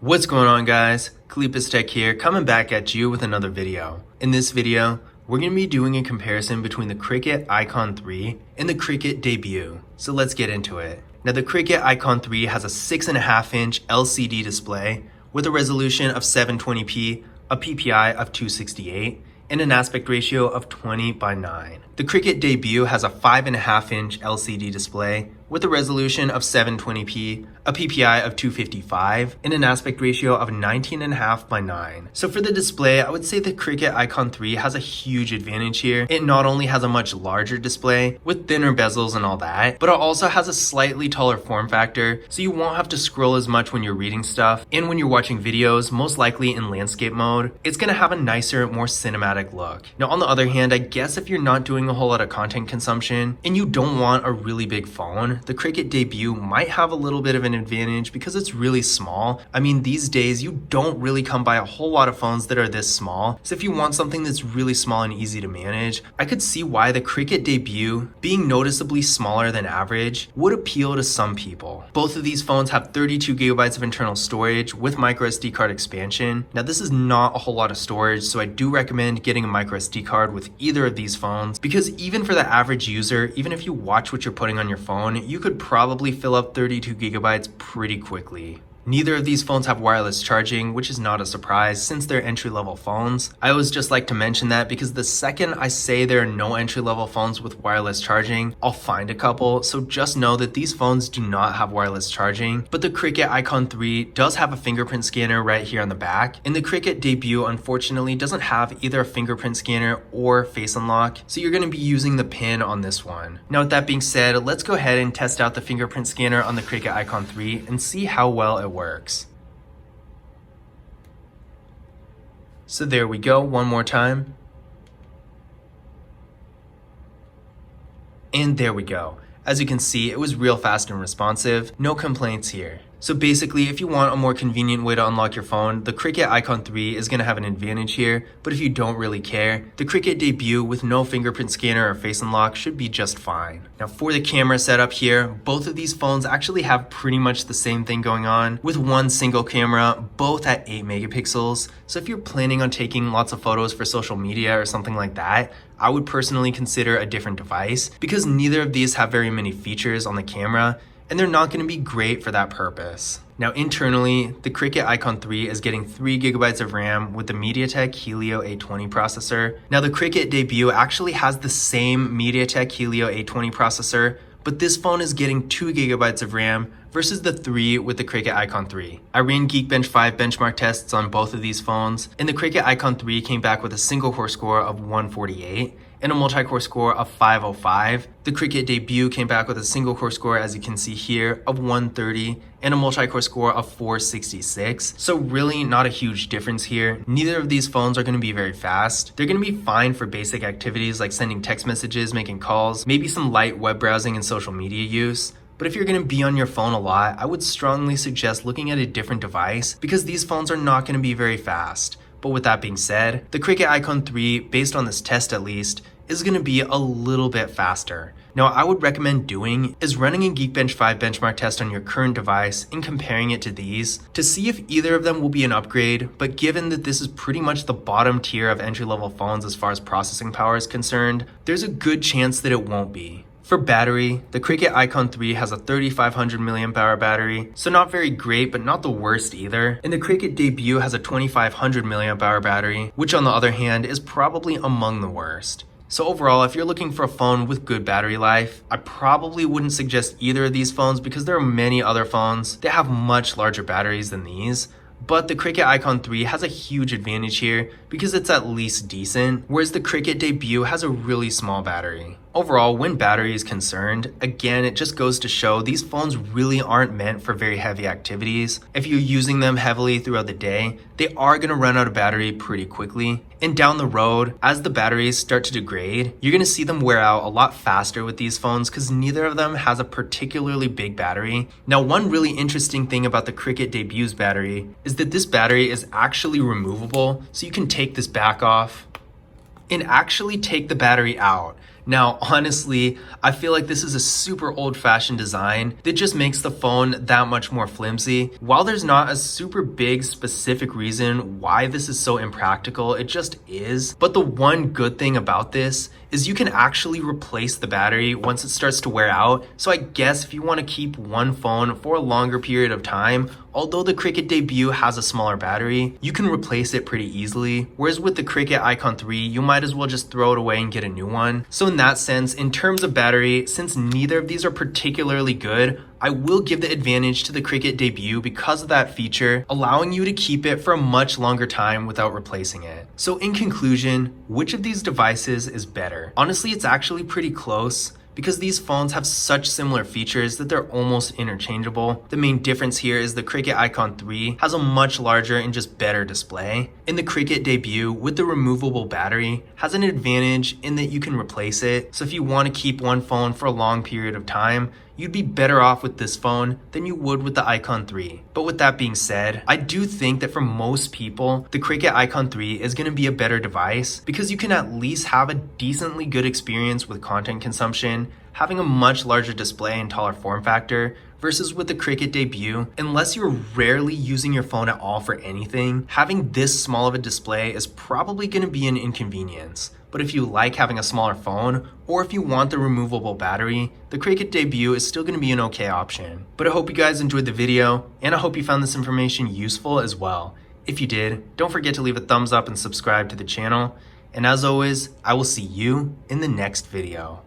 What's going on, guys? Kalipis Tech here, coming back at you with another video. In this video, we're going to be doing a comparison between the Cricut Icon 3 and the Cricut Debut. So let's get into it. Now the Cricut Icon 3 has a 6.5-inch LCD display with a resolution of 720p, a PPI of 268, and an aspect ratio of 20:9. The Cricut Debut has a 5.5-inch LCD display with a resolution of 720p, a PPI of 255, and an aspect ratio of 19.5:9. So for the display, I would say the Cricut Icon 3 has a huge advantage here. It not only has a much larger display with thinner bezels and all that, but it also has a slightly taller form factor, so you won't have to scroll as much when you're reading stuff. And when you're watching videos, most likely in landscape mode, it's gonna have a nicer, more cinematic look. Now on the other hand, I guess if you're not doing a whole lot of content consumption and you don't want a really big phone, the Cricut Debut might have a little bit of an advantage because it's really small. I mean, these days you don't really come by a whole lot of phones that are this small. So if you want something that's really small and easy to manage, I could see why the Cricut Debut, being noticeably smaller than average, would appeal to some people. Both of these phones have 32 gigabytes of internal storage with microSD card expansion. Now this is not a whole lot of storage, so I do recommend getting a microSD card with either of these phones, because even for the average user, even if you watch what you're putting on your phone, you could probably fill up 32 gigabytes pretty quickly. Neither of these phones have wireless charging, which is not a surprise since they're entry-level phones. I always just like to mention that because the second I say there are no entry-level phones with wireless charging, I'll find a couple, so just know that these phones do not have wireless charging. But the Cricut Icon 3 does have a fingerprint scanner right here on the back, and the Cricut Debut unfortunately doesn't have either a fingerprint scanner or face unlock, so you're going to be using the pin on this one. Now with that being said, let's go ahead and test out the fingerprint scanner on the Cricut Icon 3 and see how well it works. So there we go, one more time. And there we go. As you can see, it was real fast and responsive, no complaints here. So basically, if you want a more convenient way to unlock your phone, the Cricut Icon 3 is going to have an advantage here, but if you don't really care, the Cricut Debut with no fingerprint scanner or face unlock should be just fine. Now for the camera setup here, both of these phones actually have pretty much the same thing going on, with one single camera, both at 8 megapixels. So if you're planning on taking lots of photos for social media or something like that, I would personally consider a different device, because neither of these have very many features on the camera, and they're not going to be great for that purpose. Now internally, the Cricut Icon 3 is getting 3 gigabytes of RAM with the MediaTek Helio A20 processor. Now the Cricut Debut actually has the same MediaTek Helio A20 processor, but this phone is getting 2 gigabytes of RAM versus the 3 with the Cricut Icon 3. I ran Geekbench 5 benchmark tests on both of these phones, and the Cricut Icon 3 came back with a single core score of 148 and a multi-core score of 505. The Cricut Debut came back with a single core score, as you can see here, of 130 and a multi-core score of 466. So really not a huge difference here. Neither of these phones are going to be very fast. They're going to be fine for basic activities like sending text messages, making calls, maybe some light web browsing and social media use. But if you're going to be on your phone a lot, I would strongly suggest looking at a different device, because these phones are not going to be very fast. But with that being said, the Cricut Icon 3, based on this test at least, is going to be a little bit faster. Now, what I would recommend doing is running a Geekbench 5 benchmark test on your current device and comparing it to these to see if either of them will be an upgrade, but given that this is pretty much the bottom tier of entry-level phones as far as processing power is concerned, there's a good chance that it won't be. For battery, the Cricut Icon 3 has a 3500 mAh battery, so not very great, but not the worst either. And the Cricut Debut has a 2500 mAh battery, which on the other hand is probably among the worst. So overall, if you're looking for a phone with good battery life, I probably wouldn't suggest either of these phones, because there are many other phones that have much larger batteries than these. But the Cricut Icon 3 has a huge advantage here because it's at least decent, whereas the Cricut Debut has a really small battery. Overall, when battery is concerned, again, it just goes to show these phones really aren't meant for very heavy activities. If you're using them heavily throughout the day, they are going to run out of battery pretty quickly. And down the road, as the batteries start to degrade, you're going to see them wear out a lot faster with these phones, because neither of them has a particularly big battery. Now, one really interesting thing about the Cricut Debut's battery is that this battery is actually removable, so you can take this back off and actually take the battery out. Now, honestly, I feel like this is a super old-fashioned design that just makes the phone that much more flimsy. While there's not a super big specific reason why this is so impractical, it just is. But the one good thing about this is you can actually replace the battery once it starts to wear out. So I guess if you want to keep one phone for a longer period of time, although the Cricut Debut has a smaller battery, you can replace it pretty easily. Whereas with the Cricut Icon 3, you might as well just throw it away and get a new one. So in that sense, in terms of battery, since neither of these are particularly good, I will give the advantage to the Cricut Debut because of that feature, allowing you to keep it for a much longer time without replacing it. So in conclusion, which of these devices is better? Honestly, it's actually pretty close, because these phones have such similar features that they're almost interchangeable. The main difference here is the Cricut Icon 3 has a much larger and just better display. And the Cricut Debut with the removable battery has an advantage in that you can replace it. So if you want to keep one phone for a long period of time, you'd be better off with this phone than you would with the Icon 3. But with that being said, I do think that for most people, the Cricut Icon 3 is going to be a better device because you can at least have a decently good experience with content consumption, having a much larger display and taller form factor, versus with the Cricut Debut. Unless you're rarely using your phone at all for anything, having this small of a display is probably going to be an inconvenience. But if you like having a smaller phone, or if you want the removable battery, the Cricut Debut is still going to be an okay option. But I hope you guys enjoyed the video, and I hope you found this information useful as well. If you did, don't forget to leave a thumbs up and subscribe to the channel. And as always, I will see you in the next video.